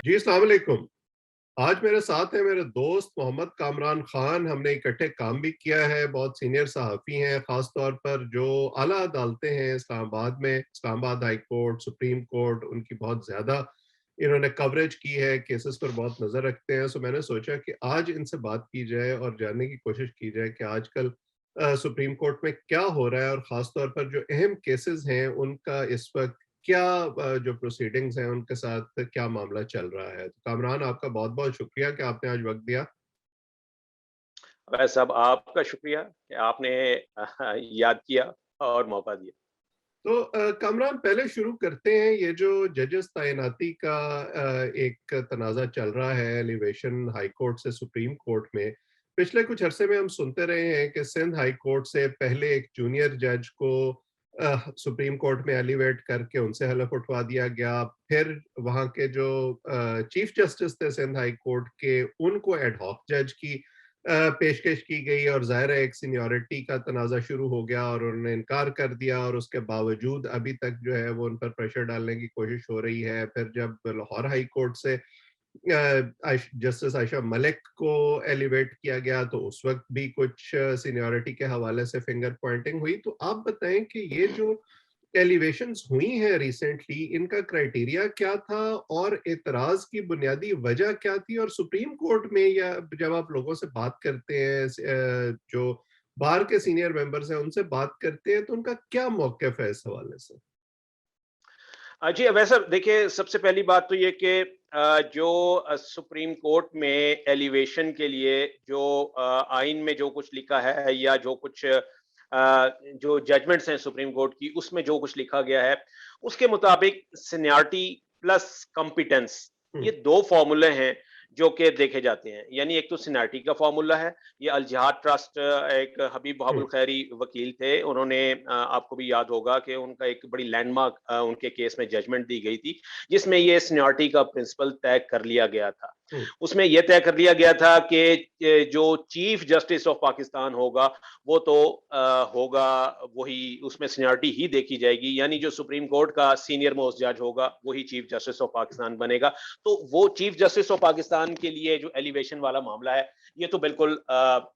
जी, अस्सलाम वालेकुम। आज मेरे साथ है मेरे दोस्त मोहम्मद कामरान खान। हमने इकट्ठे काम भी किया है, बहुत सीनियर सहाफ़ी हैं, ख़ास तौर पर जो आला अदालतें हैं इस्लामाबाद में, Islamabad high court, supreme court, उनकी बहुत ज़्यादा इन्होंने कवरेज की है, केसेस पर बहुत नज़र रखते हैं। सो मैंने सोचा कि आज इनसे बात की जाए और जानने की कोशिश की जाए कि आजकल सुप्रीम कोर्ट में क्या हो रहा है और ख़ास तौर पर जो अहम केसेस हैं, उनका इस वक़्त क्या जो प्रोसीडिंग्स हैं उनके साथ क्या मामला चल रहा है। तो कामरान, आपका बहुत-बहुत शुक्रिया कि आपने आज वक़्त दिया। वैसे सब आपका शुक्रिया कि आपने याद किया और मौका दिया। तो कामरान, पहले शुरू करते हैं, ये जो जजेस तैनाती का एक तनाज़ा चल रहा है एलिवेशन हाई कोर्ट से सुप्रीम कोर्ट में। पिछले कुछ अरसे में हम सुनते रहे हैं कि सिंध हाई कोर्ट से पहले एक जूनियर जज को सुप्रीम कोर्ट में एलिवेट करके उनसे हलफ उठवा दिया गया। फिर वहाँ के जो चीफ जस्टिस थे सिंध हाई कोर्ट के, उनको एड हॉक जज की पेशकश की गई और ज़ाहिर है एक सीनियॉरिटी का तनाज़ा शुरू हो गया और उन्होंने इनकार कर दिया और उसके बावजूद अभी तक जो है वो उन पर प्रेशर डालने की कोशिश हो रही है। फिर जब लाहौर हाई कोर्ट से जस्टिस आयशा मलिक को एलिवेट किया गया तो उस वक्त भी कुछ सीनियरिटी के हवाले से फिंगर पॉइंटिंग हुई। तो आप बताएं कि ये जो एलिवेशंस हुई हैं रिसेंटली, इनका क्राइटेरिया क्या था और एतराज की बुनियादी वजह क्या थी? और सुप्रीम कोर्ट में या जब आप लोगों से बात करते हैं, जो बार के सीनियर मेंबर्स हैं उनसे बात करते हैं, तो उनका क्या मौक़िफ़ है इस हवाले से? जी, वैसे देखिए सबसे पहली बात तो ये कि जो सुप्रीम कोर्ट में एलिवेशन के लिए जो आइन में जो कुछ लिखा है या जो कुछ जो जजमेंट्स हैं सुप्रीम कोर्ट की उसमें जो कुछ लिखा गया है, उसके मुताबिक सीनियरिटी प्लस कॉम्पिटेंस हुँ, ये 2 फ़ॉर्मूले हैं जो कि देखे जाते हैं। यानी एक तो सीनियरिटी का फ़ॉर्मूला है, ये अल जिहाद ट्रस्ट एक हबीब हुँ, बहाबुल खैरी वकील थे। उन्होंने आपको भी याद होगा कि उनका एक बड़ी लैंडमार्क उनके केस में जजमेंट दी गई थी, जिसमें ये सीनियरिटी का प्रिंसिपल तय कर लिया गया था। हुँ, उसमें यह तय कर लिया गया था कि जो चीफ जस्टिस ऑफ पाकिस्तान होगा, वो तो होगा वही उसमें सीनियरिटी ही देखी जाएगी, यानी जो सुप्रीम कोर्ट का सीनियर मोस्ट जज होगा, वही चीफ जस्टिस ऑफ पाकिस्तान बनेगा। तो वो चीफ जस्टिस ऑफ पाकिस्तान के लिए जो एलिवेशन वाला मामला है, ये तो बिल्कुल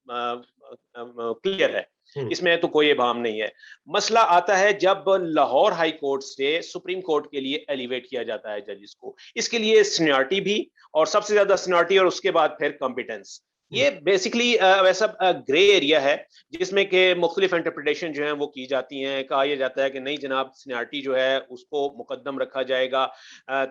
क्लियर है। हुँ, इसमें तो कोई इबाम नहीं है। मसला आता है जब लाहौर हाई कोर्ट से सुप्रीम कोर्ट के लिए एलिवेट किया जाता है जजेस को। इसके लिए सीनियरिटी भी और सबसे ज्यादा सीनियरिटी और उसके बाद फिर कॉम्पिटेंस। हुँ, ये बेसिकली वैसा ग्रे एरिया है जिसमें कि मुख्तलिफ इंटरप्रिटेशन जो है वो की जाती हैं। कहा यह जाता है कि नहीं जनाब, सीनियरिटी जो है उसको मुकद्दम रखा जाएगा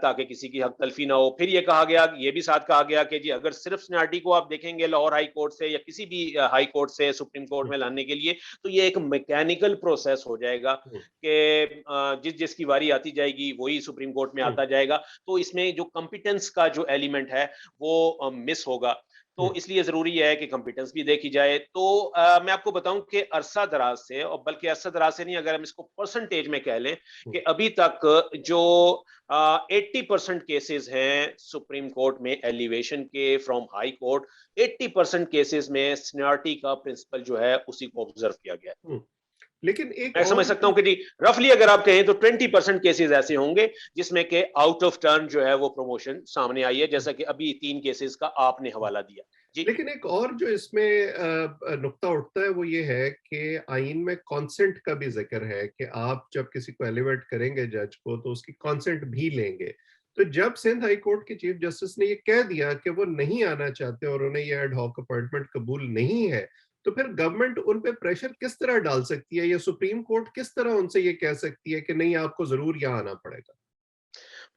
ताकि किसी की हक तलफी ना हो। फिर ये कहा गया, ये भी साथ कहा गया कि जी अगर सिर्फ सीनियरिटी को आप देखेंगे लाहौर हाई कोर्ट से या किसी भी हाई कोर्ट से सुप्रीम कोर्ट हुँ, में लाने के लिए, तो ये एक मैकेनिकल प्रोसेस हो जाएगा हुँ, कि जिस जिसकी बारी आती जाएगी वही सुप्रीम कोर्ट में हुँ, आता जाएगा। तो इसमें जो कॉम्पिटेंस का जो एलिमेंट है वो मिस होगा। हुँ, तो इसलिए ज़रूरी है कि कॉम्पिटेंस भी देखी जाए। तो मैं आपको बताऊँ कि अरसा दराज से, और बल्कि अरसा दराज से नहीं, अगर हम इसको परसेंटेज में कह लें हुँ। कि अभी तक जो 80% केसेस हैं सुप्रीम कोर्ट में एलिवेशन के फ्रॉम हाई कोर्ट, 80% केसेस में सीनियरिटी का प्रिंसिपल जो है उसी को ऑब्जर्व किया गया है। हुँ। लेकिन एक मैं समझ और सकता जो हूँ कि जी रफली अगर आप कहें तो 20% केसेस ऐसे होंगे जिसमें के आउट ऑफ टर्न जो है वो प्रमोशन सामने आई है, हुँ, जैसा कि अभी 3 केसेस का आपने हुँ। हवाला दिया। जी। लेकिन एक और जो इसमें नुक्ता उठता है वो ये है कि आइन में कॉन्सेंट का भी ज़िक्र है कि आप जब किसी को एलिवेट करेंगे जज को तो उसकी कॉन्सेंट भी लेंगे। तो जब सिंध हाई कोर्ट के चीफ जस्टिस ने ये कह दिया कि वो नहीं आना चाहते और उन्हें ये एड हॉक अपॉइंटमेंट कबूल नहीं है, तो फिर गवर्नमेंट उन पे प्रेशर किस तरह डाल सकती है या सुप्रीम कोर्ट किस तरह उनसे ये कह सकती है कि नहीं, आपको ज़रूर यहाँ आना पड़ेगा?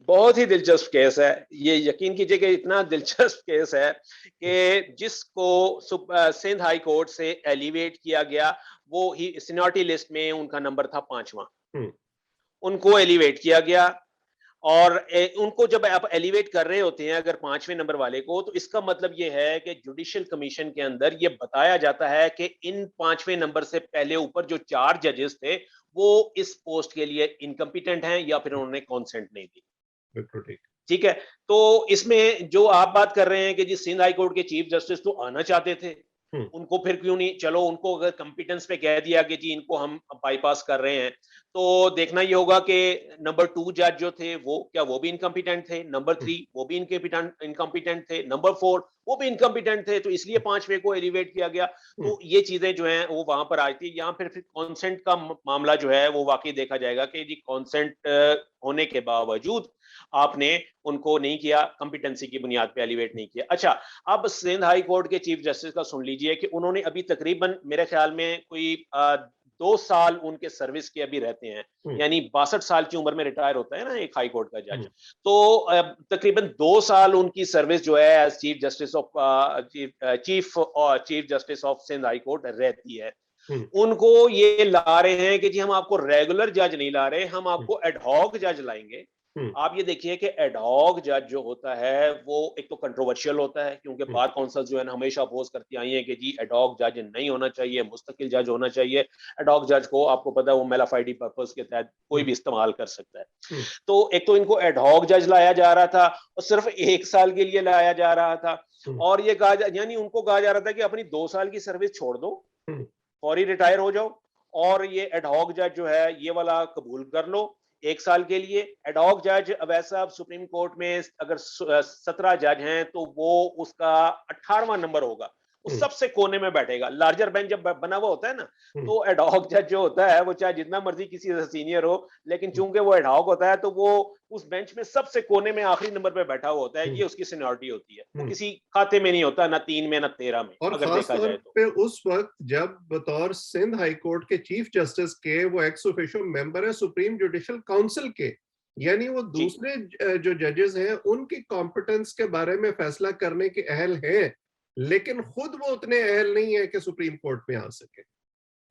बहुत ही दिलचस्प केस है। ये यकीन कीजिए कि इतना दिलचस्प केस है कि जिसको सिंध हाई कोर्ट से एलिवेट किया गया, वो ही सीनियरिटी लिस्ट में उनका नंबर था 5वां। हुँ, उनको एलिवेट किया गया और उनको जब आप एलिवेट कर रहे होते हैं अगर 5वें नंबर वाले को, तो इसका मतलब ये है कि जुडिशियल कमीशन के अंदर ये बताया जाता है कि इन 5वें नंबर से पहले ऊपर जो 4 जजेस थे, वो इस पोस्ट के लिए इनकम्पिटेंट हैं या फिर हुँ, उन्होंने कंसेंट नहीं दी। बिल्कुल ठीक। ठीक है? तो इसमें जो आप बात कर रहे हैं कि जी सिंध हाई कोर्ट के चीफ जस्टिस तो आना चाहते थे, हुँ, उनको फिर क्यों नहीं, चलो उनको अगर कॉम्पिटेंस पे कह दिया कि जी इनको हम बाईपास कर रहे हैं, तो देखना ये होगा कि नंबर 2 जज जो थे वो क्या वो भी इनकॉम्पिटेंट थे, नंबर हुँ, 3 वो भी इनकॉम्पिटेंट थे, नंबर 4 वो भी इनकॉम्पिटेंट थे, तो इसलिए हुँ, 5वें को एलिवेट किया गया। हुँ, तो ये चीजें जो हैं वो वहां पर आई थी। यहाँ फिर कॉन्सेंट का मामला जो है वो वाकई देखा जाएगा कि जी कॉन्सेंट होने के बावजूद आपने उनको नहीं किया, कॉम्पिटेंसी की बुनियाद पे एलिवेट नहीं किया। अच्छा, अब सिंध हाई कोर्ट के चीफ जस्टिस का सुन लीजिए कि उन्होंने अभी तकरीबन मेरे ख्याल में कोई 2 साल उनके सर्विस के अभी रहते हैं, हुँ, यानी 62 साल की उम्र में रिटायर होता है ना एक हाई कोर्ट का जज। हुँ, तो तकरीबन 2 साल उनकी सर्विस जो है as chief justice of chief justice of Sindh high court रहती है। हुँ, उनको ये ला रहे हैं कि जी हम आपको रेगुलर जज नहीं ला रहे, हम हुँ, आपको एडहॉक जज लाएंगे। हुँ, आप ये देखिए कि एडहॉक जज जो होता है वो एक तो कंट्रोवर्शियल होता है, क्योंकि हुँ, बार काउंसिल जो है ना हमेशा अपोज करती आई है कि जी एडहॉक जज नहीं होना चाहिए, मुस्तकिल जज होना चाहिए। एडहॉक जज को आपको पता है वो मेलाफाइडी पर्पस के तहत कोई हुँ, भी इस्तेमाल कर सकता है। हुँ, तो एक तो इनको एडहॉक जज लाया जा रहा था और सिर्फ 1 साल के लिए लाया जा रहा था। हुँ, और ये यानी उनको कहा जा रहा था कि अपनी 2 साल की सर्विस छोड़ दो, हुँ, फौरी रिटायर हो जाओ और ये एडहॉक जज जो है ये वाला कबूल कर लो 1 साल के लिए। एडहॉक जज वैसा अब सुप्रीम कोर्ट में अगर 17 जज हैं तो वो उसका 18वां नंबर होगा, वो हुँ, सबसे कोने में बैठेगा। लार्जर बेंच जब बना हुआ होता है ना, हुँ, तो एडहॉक जज जो होता है वो चाहे जितना मर्जी किसी से सीनियर हो, लेकिन हुँ, चूंकि वो एडहॉक होता है तो वो उस बेंच में सबसे कोने में आखिरी नंबर पे बैठा हुआ होता है। हुँ, ये उसकी सीनियरिटी होती है, वो हुँ। किसी खाते में नहीं होता, ना 3 में ना 13 में, और अगर खास देखा तौर जाए तो। पे उस वक़्त जब बतौर सिंध हाई कोर्ट के चीफ जस्टिस के वो एक्स ऑफिशियो मेंबर है सुप्रीम जुडिशियल काउंसिल के, यानी वो जी। दूसरे जो जजेस हैं उनकी कॉम्पिटेंस के बारे में फैसला करने के अहल हैं, लेकिन खुद वो उतने अहल नहीं है कि सुप्रीम कोर्ट में आ सके।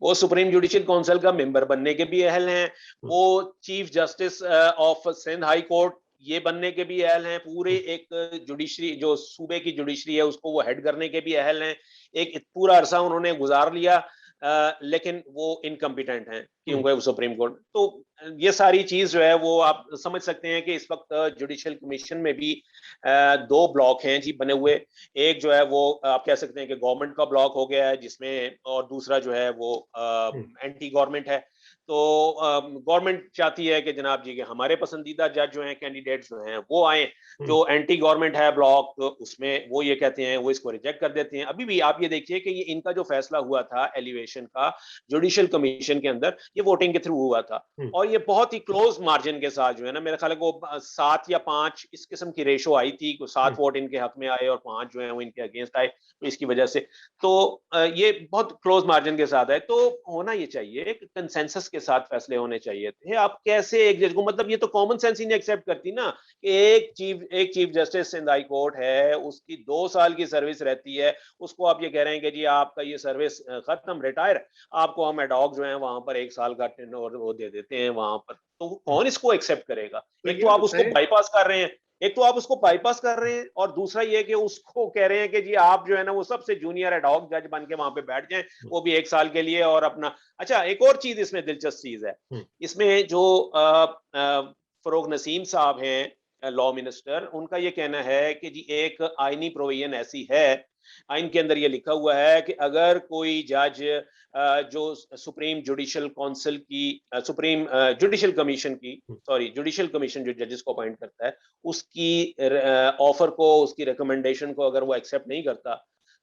वो सुप्रीम जुडिशियल काउंसिल का मेंबर बनने के भी अहल हैं, हुँ, वो chief justice of Sindh high court ये बनने के भी अहल हैं, पूरे हुँ, एक जुडिशरी जो सूबे की जुडिशरी है उसको वो हेड करने के भी अहल हैं। एक पूरा अरसा उन्होंने गुजार लिया, लेकिन वो इनकम्पिटेंट हैं हुँ, क्योंकि वो सुप्रीम कोर्ट तो ये सारी चीज जो है वो आप समझ सकते हैं कि इस वक्त जुडिशियल कमीशन में भी 2 ब्लॉक हैं जी बने हुए। एक जो है वो आप कह सकते हैं कि गवर्नमेंट का ब्लॉक हो गया है जिसमें, और दूसरा जो है वो हुँ, एंटी गवर्नमेंट है। तो गवर्नमेंट चाहती है कि जनाब जी के हमारे पसंदीदा जज जो हैं, कैंडिडेट जो हैं वो आए। हुँ, जो एंटी गवर्नमेंट है ब्लॉक तो उसमें वो ये कहते हैं, वो इसको रिजेक्ट कर देते हैं। अभी भी आप ये देखिए कि ये इनका जो फैसला हुआ था एलिवेशन का जुडिशियल कमीशन के अंदर, ये वोटिंग के थ्रू हुआ था हुँ, और ये बहुत ही क्लोज मार्जिन के साथ जो है ना, मेरे ख्याल है वो 7 या 5 इस किस्म की रेशो आई थी, 7 हुँ, वोट इनके हक में आए और 5 जो है वो इनके अगेंस्ट आए, तो इसकी वजह से तो ये बहुत क्लोज मार्जिन के साथ है। तो होना ये चाहिए एक कंसेंसस के साथ फैसले होने चाहिए थे। आप कैसे एक जज को, मतलब ये तो कॉमन सेंस ही नहीं एक्सेप्ट करती ना कि एक chief justice Sindh high court है, उसकी 2 साल की सर्विस रहती है, उसको आप ये कह रहे हैं कि जी आपका ये सर्विस खत्म, रिटायर, आपको हम एडॉक जो है वहां पर 1 साल का टेन्योर वो दे देते हैं वहां पर। तो हुँ। कौन इसको एक्सेप्ट करेगा? तो एक तो ये आप उसको बताएँ। बाईपास कर रहे हैं, एक तो आप उसको बाईपास कर रहे हैं और दूसरा ये कि उसको कह रहे हैं कि जी आप जो है ना वो सबसे जूनियर एडहॉक जज बन के वहां पे बैठ जाएं, हुँ, वो भी 1 साल के लिए और अपना। अच्छा, एक और चीज इसमें दिलचस्प चीज है, हुँ, इसमें जो फरोग नसीम साहब हैं लॉ मिनिस्टर, उनका ये कहना है कि जी एक आईनी प्रोविजन ऐसी है, आइन के अंदर ये लिखा हुआ है कि अगर कोई जज जो सुप्रीम जुडिशियल काउंसिल की सुप्रीम जुडिशियल कमीशन की हुँ, सॉरी जुडिशियल कमीशन जो जजेस को अपॉइंट करता है, उसकी ऑफर को, उसकी रिकमेंडेशन को अगर वो एक्सेप्ट नहीं करता,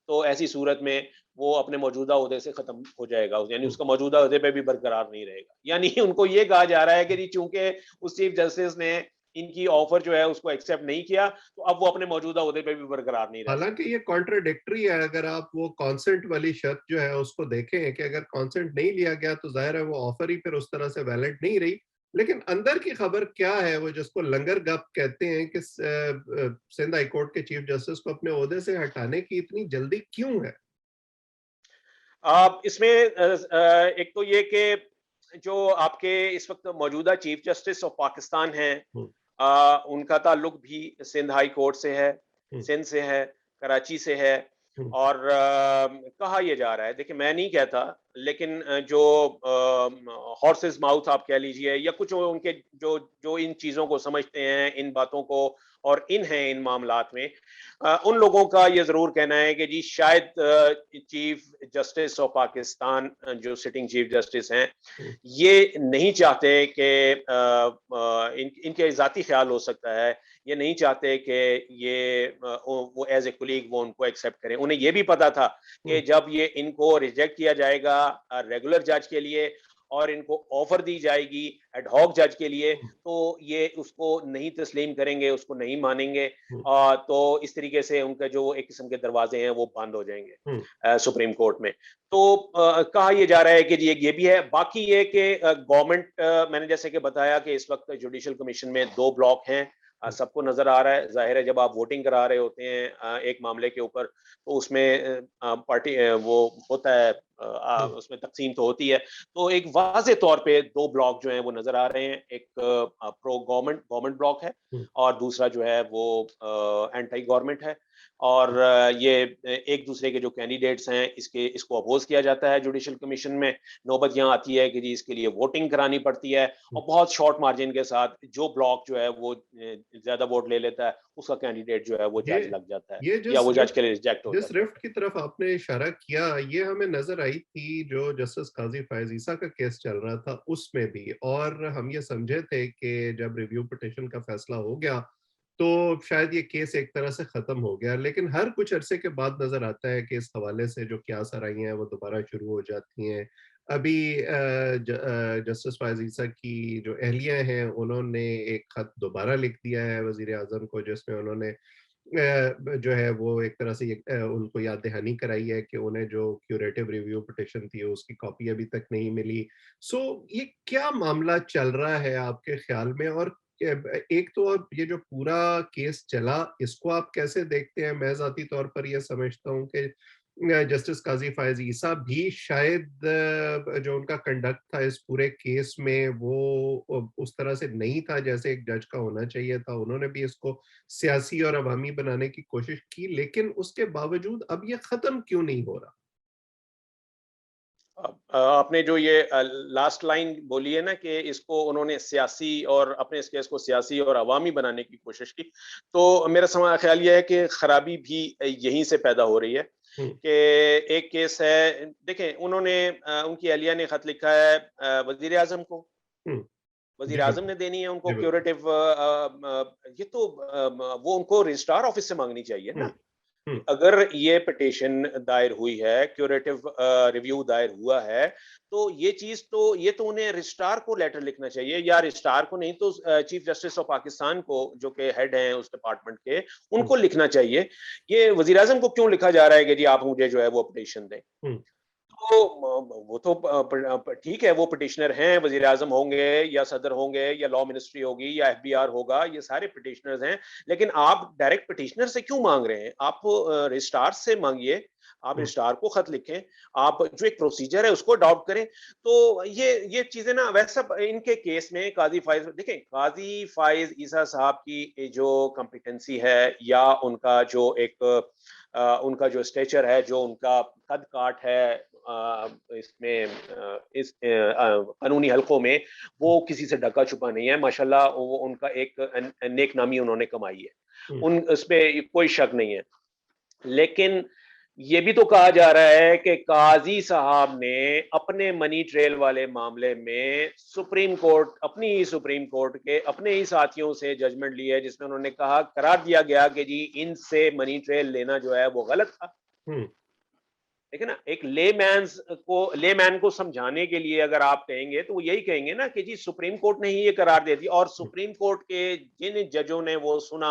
तो ऐसी सूरत में वो अपने मौजूदा ओहदे से खत्म हो जाएगा, यानी हुँ। उसका मौजूदा ओहदे पे भी बरकरार नहीं रहेगा। यानी उनको ये कहा जा रहा है कि जी चूंकि उस चीफ जस्टिस ने इनकी ऑफर जो है उसको एक्सेप्ट नहीं किया, तो अब वो अपने मौजूदा ओहदे पे भी बरकरार नहीं रह हालाँकि सकते। ये कॉन्ट्राडिक्टरी है अगर आप वो कंसेंट वाली शर्त जो है उसको देखें कि अगर कंसेंट नहीं लिया गया तो ज़ाहिर है वो ऑफर ही फिर उस तरह से वैलिड नहीं रही। लेकिन अंदर की खबर क्या है वो जिसको लंगर गप कहते हैं कि सिंध हाई कोर्ट के चीफ जस्टिस को अपने ओहदे से हटाने की इतनी जल्दी क्यों है? इसमें एक तो ये कि जो आपके इस वक्त मौजूदा चीफ जस्टिस ऑफ पाकिस्तान हैं, हुँ, उनका ताल्लुक भी सिंध हाई कोर्ट से है, हुँ, सिंध से है, कराची से है। हुँ, और कहा यह जा रहा है, देखिए मैं नहीं कहता लेकिन जो हॉर्सेस माउथ आप कह लीजिए, या कुछ उनके जो जो इन चीज़ों को समझते हैं, इन बातों को और इन हैं इन मामलात में, उन लोगों का ये ज़रूर कहना है कि जी शायद चीफ जस्टिस ऑफ पाकिस्तान, जो सिटिंग चीफ जस्टिस हैं, हुँ, ये नहीं चाहते कि इनके ज़ाती ख़्याल हो सकता है, ये नहीं चाहते कि ये वो एज़ ए कोलीग वो उनको एक्सेप्ट करें। उन्हें ये भी पता था कि हुँ, जब ये इनको रिजेक्ट किया जाएगा रेगुलर जज के लिए और इनको ऑफर दी जाएगी एड हॉक जज के लिए, हुँ, तो ये उसको नहीं तस्लीम करेंगे, उसको नहीं मानेंगे। हुँ, तो इस तरीके से उनके जो एक किस्म के दरवाजे हैं वो बंद हो जाएंगे हुँ, सुप्रीम कोर्ट में। तो कहा यह जा रहा है कि जी ये भी है। बाकी ये कि गवर्नमेंट, मैंने जैसे कि बताया कि इस वक्त जुडिशल कमीशन में 2 ब्लॉक हैं। हुँ, सबको नज़र आ रहा है, ज़ाहिर है जब आप वोटिंग करा रहे होते हैं एक मामले के ऊपर, तो उसमें पार्टी वो होता है, हुँ, उसमें तक़सीम तो होती है। तो एक वाज़ेह तौर पे 2 ब्लॉक जो हैं वो नज़र आ रहे हैं। एक प्रो गवर्नमेंट गवर्नमेंट ब्लॉक है हुँ, और दूसरा जो है वो एंटी गवर्नमेंट है। और ये एक दूसरे के जो कैंडिडेट्स हैं इसको अपोज़ किया जाता है जुडिशल कमीशन में। नौबत यहाँ आती है कि जी इसके लिए वोटिंग करानी पड़ती है हुँ। और बहुत शॉर्ट मार्जिन के साथ जो ब्लॉक जो है वो ज़्यादा वोट ले लेता है, उसका कैंडिडेट जो है वो ये जज लग जाता है ये या वो जज के लिए रिजेक्ट हो जिस जाता है। रिफ्ट की तरफ आपने इशारा किया, ये हमें नज़र आई थी जो जस्टिस काज़ी फ़ायज़ ईसा का केस चल रहा था, उसमें भी। और हम ये समझे थे कि जब रिव्यू पिटीशन का फैसला हो गया, तो शायद ये केस एक तरह से ख़त्म हो गया। लेकिन हर कुछ अरसे के बाद नज़र आता है कि इस हवाले से जो क्यास-आराइयाँ हैं, वो दोबारा शुरू हो जाती हैं। अभी जस्टिस फ़ायज़ ईसा की जो अहलिया हैं, उन्होंने एक ख़त दोबारा लिख दिया है वज़ीर-ए-आज़म को, जिसमें उन्होंने जो है वो एक तरह से ये उनको याद दहानी कराई है कि उन्हें जो क्यूरेटिव रिव्यू पिटीशन थी उसकी कॉपी अभी तक नहीं मिली। सो ये क्या मामला चल रहा है आपके ख्याल में? और एक तो अब ये जो पूरा केस चला, इसको आप कैसे देखते हैं? मैं ज़ाती तौर पर ये समझता हूँ कि जस्टिस काज़ी फ़ायज़ ईसा भी शायद जो उनका कंडक्ट था इस पूरे केस में वो उस तरह से नहीं था जैसे एक जज का होना चाहिए था। उन्होंने भी इसको सियासी और अवामी बनाने की कोशिश की, लेकिन उसके बावजूद अब ये खत्म क्यों नहीं हो रहा? आपने जो ये लास्ट लाइन बोली है ना कि इसको उन्होंने सियासी और अपने इस केस को सियासी और अवामी बनाने की कोशिश की, तो मेरा ख्याल ये है कि खराबी भी यहीं से पैदा हो रही है हुँ, कि एक केस है। देखें, उन्होंने उनकी अहलिया ने खत लिखा है वजीर आजम को। हुँ। वजीर जी, आजम बिल्कुल। ने देनी है उनको जी, बिल्कुल। क्यूरेटिव, ये तो वो उनको रजिस्ट्रार ऑफिस से मांगनी चाहिए हुँ, ना। हुँ, अगर ये पिटीशन दायर हुई है, क्यूरेटिव रिव्यू दायर हुआ है, तो ये तो उन्हें रजिस्ट्रार को लेटर लिखना चाहिए, या रजिस्ट्रार को नहीं तो चीफ जस्टिस ऑफ पाकिस्तान को, जो कि हेड हैं उस डिपार्टमेंट के, हुँ, उनको लिखना चाहिए। ये वज़ीर आज़म को क्यों लिखा जा रहा है कि जी आप मुझे जो है वो पिटीशन दें? हुँ, तो वो तो ठीक है, वो पिटिशनर हैं, वज़ीर आज़म होंगे या सदर होंगे या लॉ मिनिस्ट्री होगी या एफबीआर होगा, ये सारे पिटिशनर्स हैं। लेकिन आप डायरेक्ट पिटिशनर से क्यों माँग रहे हैं? आप रजिस्ट्रार से माँगिए, आप हुँ, रजिस्ट्रार को खत लिखें, आप जो एक प्रोसीजर है उसको अडॉप्ट करें। तो ये चीज़ें ना, वैसे इनके केस में काज़ी फ़ाइज़ देखें, काज़ी फ़ाइज़ ईसा साहब की जो कॉम्पिटेंसी है या उनका जो एक उनका जो स्टेचर है, जो उनका कद-काठ है इसमें इस कानूनी हलकों में, वो किसी से ढका-छुपा नहीं है। माशाल्लाह वो उनका एक नेक नामी उन्होंने कमाई है। हुँ, उन उसपे कोई शक नहीं है। लेकिन ये भी तो कहा जा रहा है कि काज़ी साहब ने अपने मनी ट्रेल वाले मामले में सुप्रीम कोर्ट, अपनी ही सुप्रीम कोर्ट के अपने ही साथियों से जजमेंट ली है, जिसमें उन्होंने कहा, करार दिया गया कि जी इनसे मनी ट्रेल लेना जो है वो गलत था। हुँ, देखिए ना, एक लेमैन को समझाने के लिए अगर आप कहेंगे तो वो यही कहेंगे ना कि जी सुप्रीम कोर्ट ने ही ये करार दे दिया। और हुँ, सुप्रीम कोर्ट के जिन जजों ने वो सुना,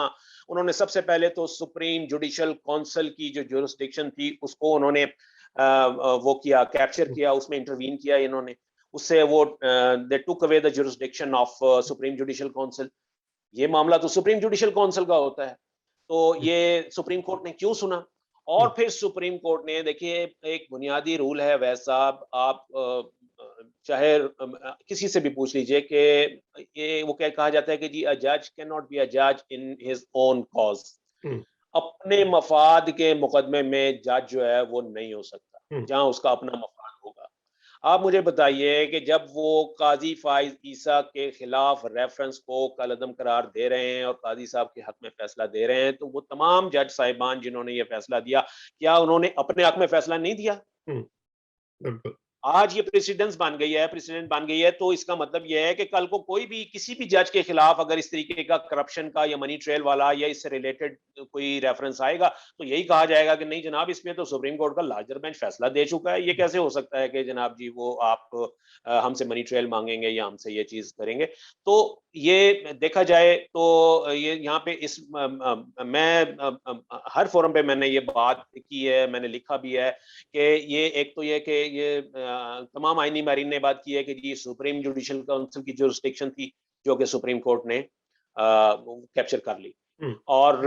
उन्होंने सबसे पहले तो सुप्रीम जुडिशियल काउंसिल की जो जुरिस्डिक्शन थी उसको उन्होंने वो किया, कैप्चर हुँ, किया, उसमें इंटरवीन किया इन्होंने। उससे वो they took away the jurisdiction of supreme judicial council. ये मामला तो सुप्रीम जुडिशियल काउंसिल का होता है। तो हुँ, ये सुप्रीम कोर्ट ने क्यों सुना? और हुँ, फिर सुप्रीम कोर्ट ने, देखिए, एक बुनियादी रूल है वैद साहब, आप चाहे किसी से भी पूछ लीजिए कि ये वो क्या कहा जाता है कि जी अ जज कैन नॉट बी अ जज इन हिज ओन कॉज़। हुँ, अपने मफाद के मुकदमे में जज जो है वो नहीं हो सकता, हुँ, जहाँ उसका अपना मफाद होगा। आप मुझे बताइए कि जब वो काज़ी फ़ाइज़ ईसा के खिलाफ रेफ़रेंस को कलअदम करार दे रहे हैं और काज़ी साहब के हक़ में फ़ैसला दे रहे हैं, तो वो तमाम जज साहिबान जिन्होंने ये फ़ैसला दिया, क्या उन्होंने अपने हक़ में फ़ैसला नहीं दिया? हुँ, बिल्कुल। आज ये प्रेसिडेंट बन गई है, तो इसका मतलब ये है कि कल को कोई भी किसी भी जज के खिलाफ अगर इस तरीके का करप्शन का या मनी ट्रेल वाला या इससे रिलेटेड कोई रेफरेंस आएगा, तो यही कहा जाएगा कि नहीं जनाब, इसमें तो सुप्रीम कोर्ट का लार्जर बेंच फैसला दे चुका है। ये कैसे हो सकता है कि जनाब जी वो आप हमसे मनी ट्रेल मांगेंगे या हमसे ये चीज करेंगे। तो ये देखा जाए तो ये यहाँ पे इस मैं हर फोरम पे मैंने ये बात की है, मैंने लिखा भी है कि ये एक तो ये कि ये तमाम आईनी माहिरीन ने बात की है कि जी सुप्रीम जुडिशल काउंसिल की जुरिस्डिक्शन थी, जो कि सुप्रीम कोर्ट ने कैप्चर कर ली। हुँ, और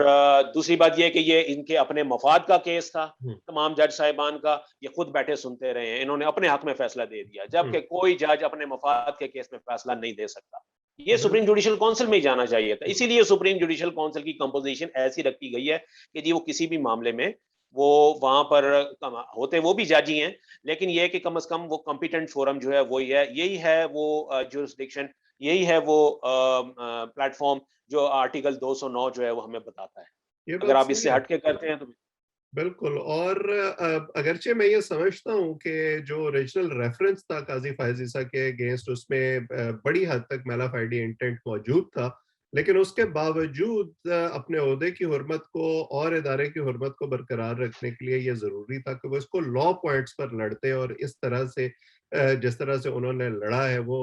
दूसरी बात ये है कि ये इनके अपने मफाद का केस था, हुँ, तमाम जज साहिबान का, ये खुद बैठे सुनते रहे हैं, इन्होंने अपने हक में फैसला दे दिया, हुँ, जबकि कोई जज अपने मफाद के केस में फैसला नहीं दे सकता। ये सुप्रीम बिल्कुल। जुडिशल काउंसिल में ही जाना चाहिए था। हुँ, इसीलिए सुप्रीम जुडिशल काउंसिल की कंपोजिशन ऐसी रखी गई है कि जी वो किसी भी मामले में वो वहां पर होते वो भी जज ही हैं, लेकिन ये है कि कम से कम वो कॉम्पिटेंट फोरम जो है वही है, यही है वो जुरिस्डिक्शन, यही है वो प्लेटफॉर्म जो आर्टिकल 209 जो है वो हमें बताता है। ये अगर बात आप सही इससे है। हट के करते हैं तो बिल्कुल। और अगरचे मैं ये समझता हूँ कि जो ओरिजिनल रेफरेंस था काज़ी फ़ायज़ ईसा के अगेंस्ट, उसमें बड़ी हद तक मैला फाइडी इंटेंट मौजूद था, लेकिन उसके बावजूद अपने ओहदे की हुर्मत को और इदारे की हुर्मत को बरकरार रखने के लिए ये ज़रूरी था कि वो इसको लॉ पॉइंट्स पर लड़ते, और इस तरह से जिस तरह से उन्होंने लड़ा है वो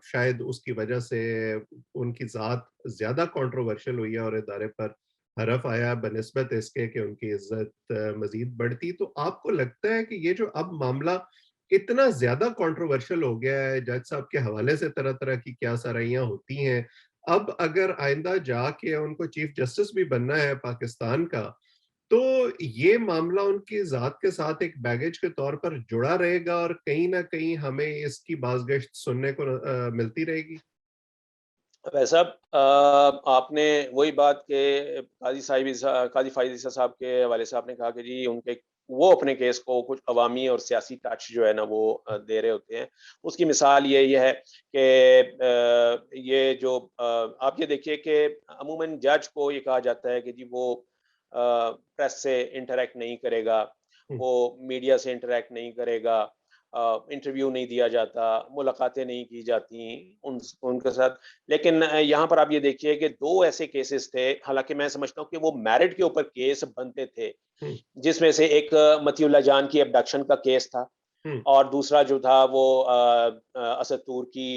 शायद उसकी वजह से उनकी ज़ात ज़्यादा कंट्रोवर्शियल हुई है और इदारे पर हरफ आया बनिस्बत इसके कि उनकी इज्जत मजीद बढ़ती। तो आपको लगता है कि ये जो अब मामला इतना ज्यादा कंट्रोवर्शियल हो गया है, जज साहब के हवाले से तरह तरह की क्या साराइयां होती हैं, अब अगर आइंदा जाके उनको चीफ जस्टिस भी बनना है पाकिस्तान का, तो ये मामला उनकी जात के साथ एक बैगेज के तौर पर जुड़ा रहेगा और कहीं ना कहीं हमें इसकी बाज़गश्त सुनने को मिलती रहेगी। वैसा आपने वही बात के काजी फाइज ईसा साहब के हवाले से आपने कहा कि जी उनके वो अपने केस को कुछ अवामी और सियासी टच जो है ना वो दे रहे होते हैं। उसकी मिसाल ये है कि ये जो आप ये देखिए कि अमूमन जज को ये कहा जाता है कि जी वो प्रेस से इंटरेक्ट नहीं करेगा, हम्म, वो मीडिया से इंटरेक्ट नहीं करेगा, इंटरव्यू नहीं दिया जाता, मुलाकातें नहीं की जाती उनके साथ। लेकिन यहाँ पर आप ये देखिए कि 2 ऐसे केसेस थे, हालाँकि मैं समझता हूँ कि वो मैरिट के ऊपर केस बनते थे, हम्म, जिसमें से एक मतीउल्लाह जान की अबडक्शन का केस था हम्म, और दूसरा जो था वो असद तूर की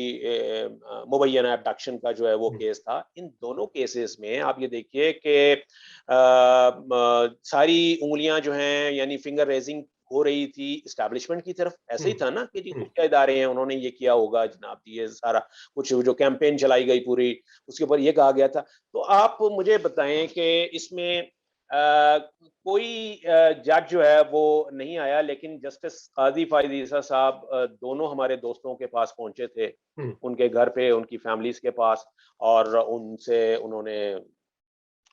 मुबैय्यना अबडक्शन का जो है वो हम्म, केस था। इन दोनों केसेस में आप ये देखिए कि सारी उँगलियाँ जो हैं यानी फिंगर रेज़िंग हो रही थी एस्टेब्लिशमेंट की तरफ। ऐसे ही हम्म, था ना कि जी हम्म, खुफिया इदारे हैं, उन्होंने ये किया होगा जनाब जी, ये सारा कुछ जो कैंपेन चलाई गई पूरी, उसके ऊपर ये कहा गया था। तो आप मुझे बताएँ कि इसमें कोई जज जो है वो नहीं आया, लेकिन जस्टिस काज़ी फ़ाइज़ ईसा साहब दोनों हमारे दोस्तों के पास पहुँचे थे, हम्म, उनके घर पे, उनकी फैमिलीज़ के पास और उनसे उन्होंने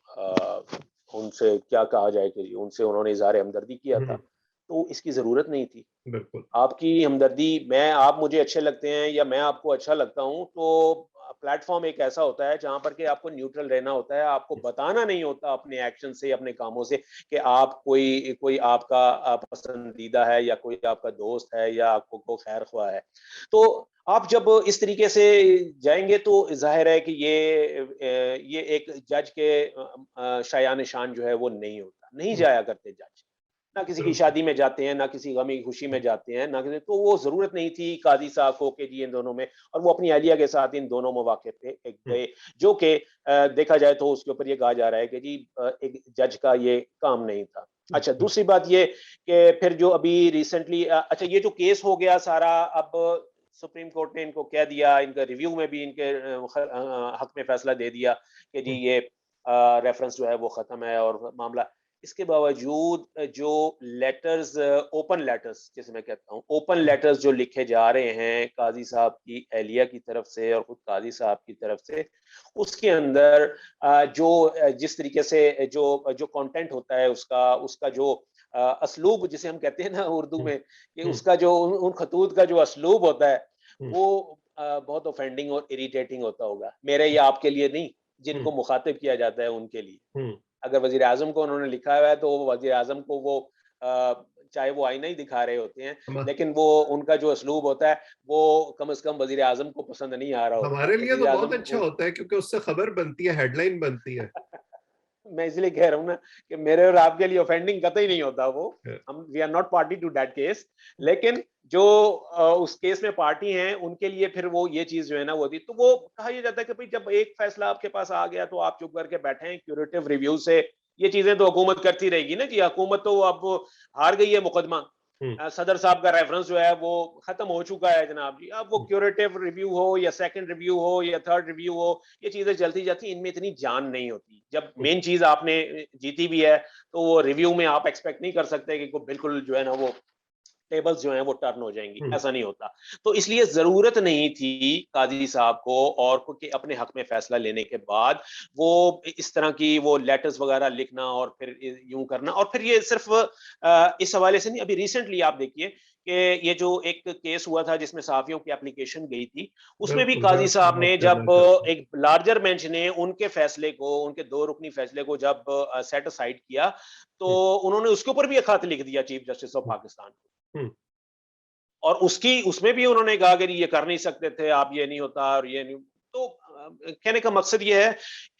अ, उनसे क्या कहा जाए कि उनसे उन्होंने इज़हार हमदर्दी किया था, हम्म, तो इसकी ज़रूरत नहीं थी। बिल्कुल। आपकी हमदर्दी मैं आप मुझे अच्छे लगते हैं या मैं आपको अच्छा लगता हूँ, तो प्लेटफ़ॉर्म एक ऐसा होता है जहाँ पर कि आपको न्यूट्रल रहना होता है, आपको बताना नहीं होता अपने एक्शन से, अपने कामों से कि आप कोई कोई आपका पसंदीदा है या कोई आपका दोस्त है या आपको को खैर-ख्वाह है। तो आप जब इस तरीके से जाएँगे तो ज़ाहिर है कि ये एक जज के शायान शान जो है वो नहीं होता, नहीं हम्म, जाया करते जज। ना किसी की बिल्कुल। शादी में जाते हैं, ना किसी गमी खुशी में जाते हैं, ना किसी तो वो ज़रूरत नहीं थी काज़ी साहब को कि जी इन दोनों में और वो अपनी अहलिया के साथ इन दोनों मौक़े पे एक हम्म, गए, जो कि देखा जाए तो उसके ऊपर ये कहा जा रहा है कि जी एक जज का ये काम नहीं था। अच्छा, बिल्कुल। दूसरी बात ये कि फिर जो अभी रिसेंटली अच्छा ये जो केस हो गया सारा, अब सुप्रीम कोर्ट ने इनको कह दिया, इनका रिव्यू में भी इनके हक़ में फ़ैसला दे दिया कि जी हम्म, ये रेफ़रेंस जो है वो ख़त्म है और मामला। इसके बावजूद जो लेटर्स ओपन लेटर्स जिसे मैं कहता हूँ, ओपन लेटर्स जो लिखे जा रहे हैं काज़ी साहब की अहलिया की तरफ से और खुद काज़ी साहब की तरफ से, उसके अंदर जो जिस तरीके से जो जो कंटेंट होता है उसका उसका जो असलूब जिसे हम कहते हैं ना उर्दू हुँ, में, कि हुँ, उसका जो उन खतूत का जो असलूब होता है, हुँ, वो बहुत ऑफेंडिंग और इरिटेटिंग होता होगा। मेरे या आपके लिए नहीं, हुँ, जिनको मुखातिब किया जाता है उनके लिए। हुँ। अगर वज़ीर-ए-आज़म को उन्होंने लिखा हुआ है, तो वो वज़ीर-ए-आज़म को वो चाहे वो आईना ही दिखा रहे होते हैं, हम लेकिन वो उनका जो उसलूब होता है, वो कम से कम वज़ीर-ए-आज़म को पसंद नहीं आ रहा होता। हमारे लिए तो बहुत वज़ीर-ए-आज़म अच्छा को होता है क्योंकि उससे खबर बनती है, हेडलाइन बनती है। मैं इसलिए कह रहा हूँ ना कि मेरे और आपके लिए ऑफेंडिंग कतई नहीं होता वो। अ, हम we are not party to that case. लेकिन जो उस केस में पार्टी हैं, उनके लिए फिर वो ये चीज़ जो है ना वो थी। तो वो कहा ये जाता है कि भई जब एक फैसला आपके पास आ गया तो आप चुप करके बैठे हैं, क्यूरेटिव रिव्यू से ये चीज़ें तो हुकूमत करती रहेगी ना, कि हुकूमत तो अब हार गई है मुकदमा। हुँ, सदर साहब का रेफरेंस जो है वो खत्म हो चुका है जनाब जी। अब वो हुँ, क्यूरेटिव रिव्यू हो या सेकंड रिव्यू हो या थर्ड रिव्यू हो, ये चीजें चलती जाती, इनमें इतनी जान नहीं होती। जब हुँ, मेन चीज आपने जीती भी है, तो वो रिव्यू में आप एक्सपेक्ट नहीं कर सकते कि को बिल्कुल जो है ना वो टेबल्स जो हैं वो टर्न हो जाएँगी, हुँ, ऐसा नहीं होता। तो इसलिए ज़रूरत नहीं थी काज़ी साहब को और को कि अपने हक़ में फ़ैसला लेने के बाद वो इस तरह की वो लेटर्स वग़ैरह लिखना और फिर यूँ करना, और फिर ये सिर्फ़ इस हवाले से नहीं, अभी रिसेंटली आप देखिए कि ये जो एक केस हुआ था जिसमें सहाफ़ियों की एप्लीकेशन गई थी, उसमें भी बिल्कुल, मैं काज़ी उसकी साहब बात ने करना जब चाहता हूँ। एक लार्जर बेंच ने उनके फ़ैसले को, उनके 2 रुकनी फ़ैसले को जब सेट असाइड किया, हुँ, तो उन्होंने उसके ऊपर भी एक खत लिख दिया चीफ़ जस्टिस ऑफ हुँ, पाकिस्तान को। हुँ, और उसकी उसमें भी उन्होंने कहा कि ये कर नहीं सकते थे, आप ये नहीं होता और ये नहीं। तो कहने का मकसद ये है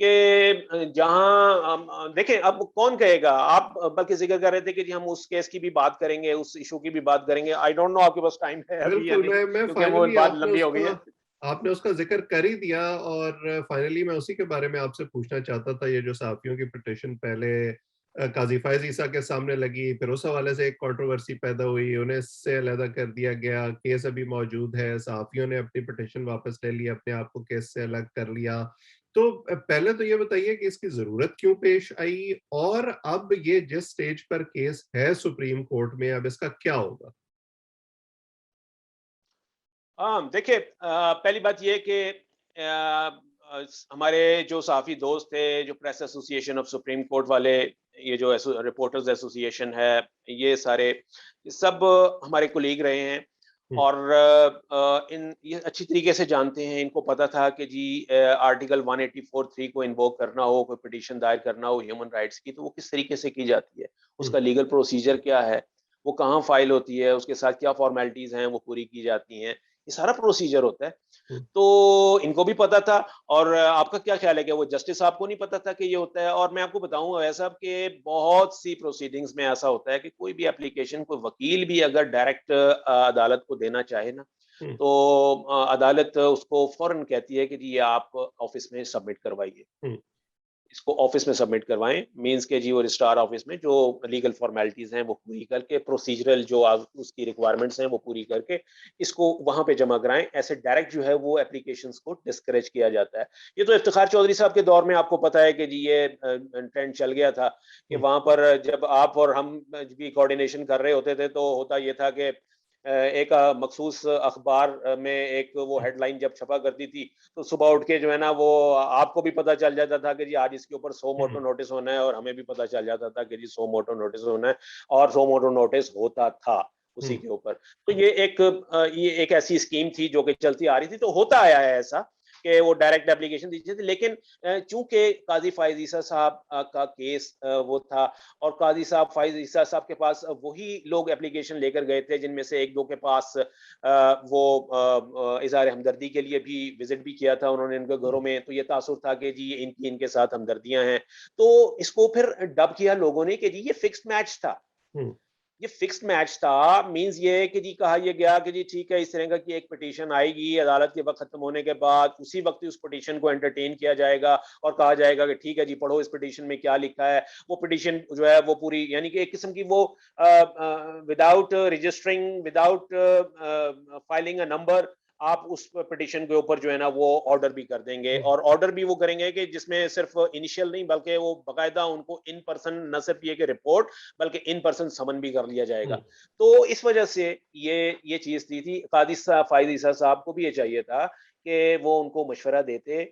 कि जहाँ देखें, अब कौन कहेगा, आप बल्कि ज़िक्र कर रहे थे कि जी हम उस केस की भी बात करेंगे, उस इश्यू की भी बात करेंगे। आई डोंट नो आपके पास टाइम है अभी या बिल्कुल, नहीं, मैं क्योंकि वो फाइनली बात लंबी हो गई है। आपने उसका ज़िक्र कर ही दिया और फाइनली मैं उसी के बारे में आपसे पूछना चाहता था, ये जो सहाफ़ियों की पिटीशन पहले काज़ी फ़ाइज़ ईसा के सामने लगी, फिर उस हवाले से एक कंट्रोवर्सी पैदा हुई, उन्हें इससे अलग कर दिया गया, केस अभी मौजूद है, सहाफ़ियों ने अपनी पिटीशन वापस ले ली, अपने आप को केस से अलग कर लिया। तो पहले तो ये बताइए कि इसकी ज़रूरत क्यों पेश आई और अब ये जिस स्टेज पर केस है सुप्रीम कोर्ट में, अब इसका क्या होगा? हाँ, देखिए पहली बात ये है कि हमारे जो सहाफ़ी दोस्त थे, जो press association of supreme court वाले, ये जो रिपोर्टर्स एसोसिएशन है, ये सारे ये सब हमारे कोलीग रहे हैं। हुँ, और इन ये अच्छी तरीके से जानते हैं, इनको पता था कि जी आर्टिकल 184(3) को इन्वोक करना हो, कोई पिटीशन दायर करना हो ह्यूमन राइट्स की, तो वो किस तरीके से की जाती है, हुँ, उसका लीगल प्रोसीजर क्या है, वो कहाँ फाइल होती है, उसके साथ क्या फॉर्मेलिटीज हैं वो पूरी की जाती हैं, ये सारा प्रोसीजर होता है। हुँ। तो इनको भी पता था। और आपका क्या ख़्याल है कि वो जस्टिस साहब को नहीं पता था कि ये होता है? और मैं आपको बताऊँ अवैध साहब कि बहुत सी प्रोसीडिंग्स में ऐसा होता है कि कोई भी एप्लीकेशन कोई वकील भी अगर डायरेक्ट अदालत को देना चाहे ना, हुँ, तो अदालत उसको फ़ौरन कहती है कि जी ये आप ऑफ़िस में सबमिट करवाइए। हुँ, इसको ऑफिस में सबमिट करवाएँ, मीन्स के जी वो रजिस्ट्रार ऑफिस में जो लीगल फॉर्मेलिटीज़ हैं वो पूरी करके, प्रोसीजरल जो उसकी रिक्वायरमेंट्स हैं वो पूरी करके, इसको वहाँ पे जमा कराएँ। ऐसे डायरेक्ट जो है वो एप्लीकेशंस को डिस्करेज किया जाता है। ये तो इफ्तिखार चौधरी साहब के दौर में आपको पता है कि जी ये ट्रेंड चल गया था कि हुँ, वहाँ पर जब आप और हम भी कोऑर्डिनेशन कर रहे होते थे, तो होता ये था कि एक मखसूस अखबार में एक वो हुँ, हेडलाइन जब छपा करती थी, तो सुबह उठ के जो है ना वो आपको भी पता चल जाता था कि जी आज इसके ऊपर सो मोटो हुँ, नोटिस होना है, और हमें भी पता चल जाता था कि जी सो मोटो नोटिस होना है, और सो मोटो नोटिस होता था उसी हुँ, के ऊपर। तो ये एक ऐसी स्कीम थी जो कि चलती आ रही थी, तो होता आया है ऐसा कि वो डायरेक्ट एप्लीकेशन दी जाती थी। लेकिन चूंकि काजी फायज ईसा साहब का केस वो था, और काजी साहब फायज ईसा साहब के पास वही लोग एप्लीकेशन लेकर गए थे जिनमें से एक दो के पास वो इज़हार हमदर्दी के लिए भी विजिट भी किया था उन्होंने इनके घरों में, तो ये तासुर था कि जी इनकी इनके साथ हमदर्दियां हैं। तो इसको फिर डब किया लोगों ने कि जी ये फिक्स्ड मैच था। हुँ, ये फिक्स्ड मैच था, मीन्स ये है कि जी कहा यह गया कि जी ठीक है, इस तरह का की एक पिटीशन आएगी, अदालत के वक्त खत्म होने के बाद उसी वक्त ही उस पिटीशन को एंटरटेन किया जाएगा और कहा जाएगा कि ठीक है जी पढ़ो इस पिटीशन में क्या लिखा है। वो पिटीशन जो है वो पूरी, यानी कि एक किस्म की वो without registering, without filing a number, आप उस पिटीशन के ऊपर जो है ना वो ऑर्डर भी कर देंगे, हुँ, और ऑर्डर भी वो करेंगे कि जिसमें सिर्फ इनिशियल नहीं, बल्कि वो बाकायदा उनको इन पर्सन, न सिर्फ ये कि रिपोर्ट, बल्कि इन पर्सन समन भी कर लिया जाएगा। हुँ, तो इस वजह से ये चीज़ थी। कादी साहब फायद ईसा साहब को भी ये चाहिए था कि वो उनको मशवरा देते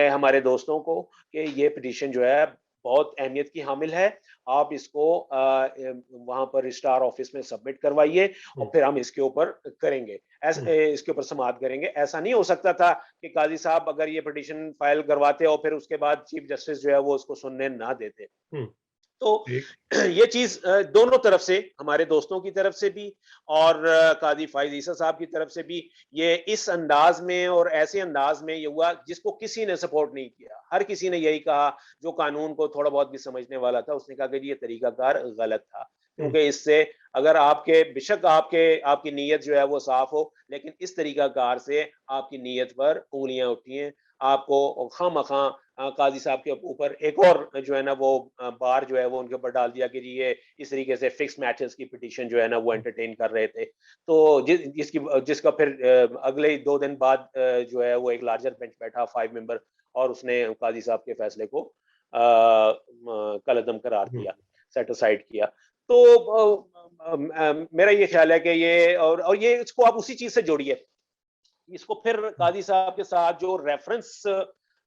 हमारे दोस्तों को कि ये पिटीशन जो है बहुत अहमियत की हामिल है। आप इसको वहाँ पर रजिस्ट्रार ऑफिस में सबमिट करवाइए और हुँ, फिर हम इसके ऊपर करेंगे। हुँ, इसके ऊपर समाअत करेंगे। ऐसा नहीं हो सकता था कि काज़ी साहब अगर ये पिटीशन फाइल करवाते और फिर उसके बाद चीफ जस्टिस जो है वो उसको सुनने ना देते। हुँ, तो ठीक। ये चीज़ दोनों तरफ से, हमारे दोस्तों की तरफ से भी और काज़ी फ़ाइज़ ईसा साहब की तरफ से भी, ये इस अंदाज़ में और ऐसे अंदाज़ में ये हुआ जिसको किसी ने सपोर्ट नहीं किया। हर किसी ने यही कहा, जो कानून को थोड़ा बहुत भी समझने वाला था, उसने कहा कि ये तरीकाकार गलत था। हुँ, क्योंकि इससे अगर आपके बेशक आपकी नीयत जो है वो साफ़ हो, लेकिन इस तरीकाकार से आपकी नीयत पर उँगलियाँ उठी हैं। आपको खामख़ा काज़ी साहब के ऊपर एक और जो है ना वो बार जो है वो उनके ऊपर डाल दिया कि जी ये इस तरीके से फिक्स्ड मैचेस की पिटीशन जो है ना वो हुँ, एंटरटेन कर रहे थे। तो जिसका फिर अगले ही 2 दिन बाद जो है वो एक लार्जर बेंच बैठा 5 मेंबर और उसने काज़ी साहब के फैसले को कलअदम करार हुँ, दिया, सेट असाइड किया। तो मेरा ये ख़्याल है कि ये और ये इसको आप उसी चीज़ से जोड़िए। इसको फिर हुँ, काज़ी साहब के साथ जो रेफरेंस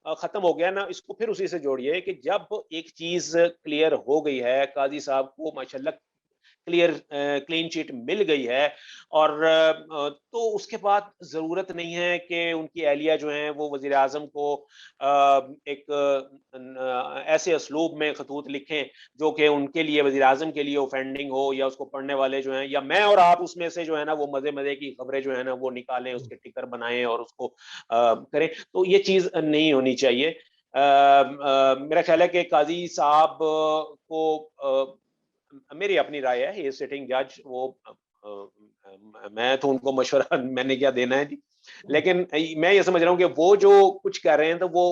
खत्म हो गया ना, इसको फिर उसी से जोड़िए कि जब एक चीज़ क्लियर हो गई है, काज़ी साहब को माशाल्लाह क्लीन चिट मिल गई है और तो उसके बाद ज़रूरत नहीं है कि उनकी एहलिया जो हैं वो वज़ीर-ए-आज़म को एक ऐसे उसलूब में खतूत लिखें जो कि उनके लिए वज़ीर-ए-आज़म के लिए ऑफेंडिंग हो या उसको पढ़ने वाले जो हैं या मैं और आप उसमें से जो है ना वो मज़े-मज़े की खबरें जो है ना वो निकालें, हुँ, उसके टिकर बनाएँ और उसको करें। तो ये चीज़ नहीं होनी चाहिए। मेरा ख़्याल है कि काज़ी साहब को मेरी अपनी राय है, ही इज़ सिटिंग जज वो मैं तो उनको मशवरा मैंने क्या देना है जी। हुँ, लेकिन मैं ये समझ रहा हूँ कि वो जो कुछ कर रहे हैं तो वो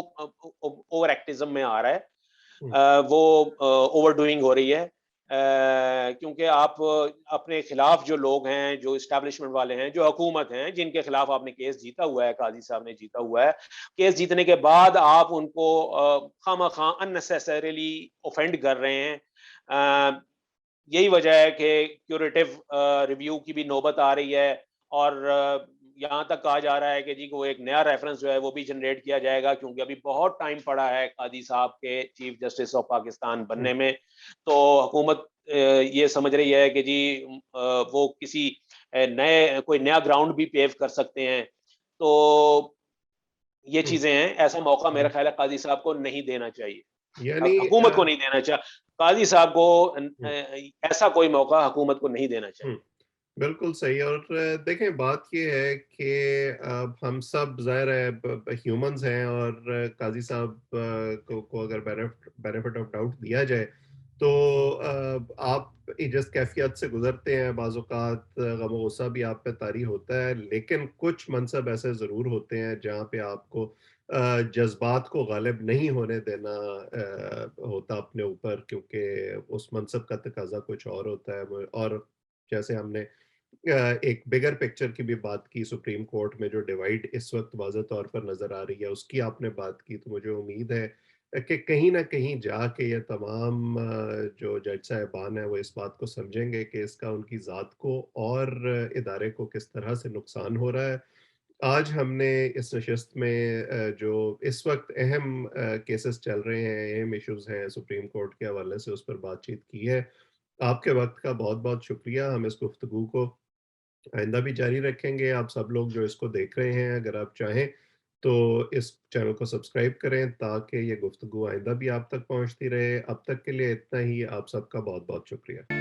ओवर एक्टिज़्म में आ रहा है। हुँ, वो ओवरडूइंग हो रही है। क्योंकि आप अपने खिलाफ जो लोग हैं, जो एस्टेब्लिशमेंट वाले हैं, जो हुकूमत हैं, जिनके खिलाफ आपने केस जीता हुआ है, काज़ी साहब ने जीता हुआ है, केस जीतने के बाद आप उनको खामख़ा अननेसेसरीली ऑफेंड कर रहे हैं। अ, यही वजह है कि क्यूरेटिव रिव्यू की भी नौबत आ रही है और यहाँ तक कहा जा रहा है कि जी को एक नया रेफरेंस जो है वो भी जनरेट किया जाएगा क्योंकि अभी बहुत टाइम पड़ा है कादी साहब के चीफ जस्टिस ऑफ पाकिस्तान हुँ, बनने में। तो हुकूमत ये समझ रही है कि जी वो किसी नए कोई नया ग्राउंड भी पेव कर सकते हैं। तो ये हुँ, चीज़ें हैं, ऐसा मौका मेरा हुँ। ख़्याल है काज़ी साहब को नहीं देना चाहिए। यानी हुकूमत को नहीं देना काज़ी साहब को हुँ, ऐसा कोई मौका हुकूमत को नहीं देना हुँ। चाहिए। बिल्कुल सही और देखें बात ये है कि हम सब ज़ाहिर है ह्यूमंस हैं और काज़ी साहब को अगर बेनिफिट ऑफ डाउट दिया जाए तो आप जिस कैफियत से गुजरते हैं बाज़ औक़ात गम गुस्सा भी आप पे तारी होता है लेकिन कुछ मनसब ऐसे ज़रूर होते हैं जहाँ पे आपको जज्बात को गालिब नहीं होने देना होता अपने ऊपर क्योंकि उस मनसब का तकाजा कुछ और होता है और जैसे हमने एक बिगर पिक्चर की भी बात की सुप्रीम कोर्ट में जो डिवाइड इस वक्त वाज़ह तौर पर नज़र आ रही है, उसकी आपने बात की, तो मुझे उम्मीद है कि कहीं न कहीं जाके ये तमाम जो जज साहिबान हैं, वो इस बात को समझेंगे कि इसका उनकी ज़ात को और इदारे को किस तरह से नुकसान हो रहा है। आज हमने इस नशिस्त में जो इस वक्त अहम केसेस चल रहे हैं, अहम इश्यूज़ हैं सुप्रीम कोर्ट के हवाले से, उस पर बातचीत की है। आपके वक्त का बहुत-बहुत शुक्रिया। हम इस गुफ्तगू को आइंदा भी जारी रखेंगे। आप सब लोग जो इसको देख रहे हैं, अगर आप चाहें तो इस चैनल को सब्सक्राइब करें ताकि ये गुफ्तगू आइंदा भी आप तक पहुँचती रहे। अब तक के लिए इतना ही। आप सबका बहुत-बहुत शुक्रिया।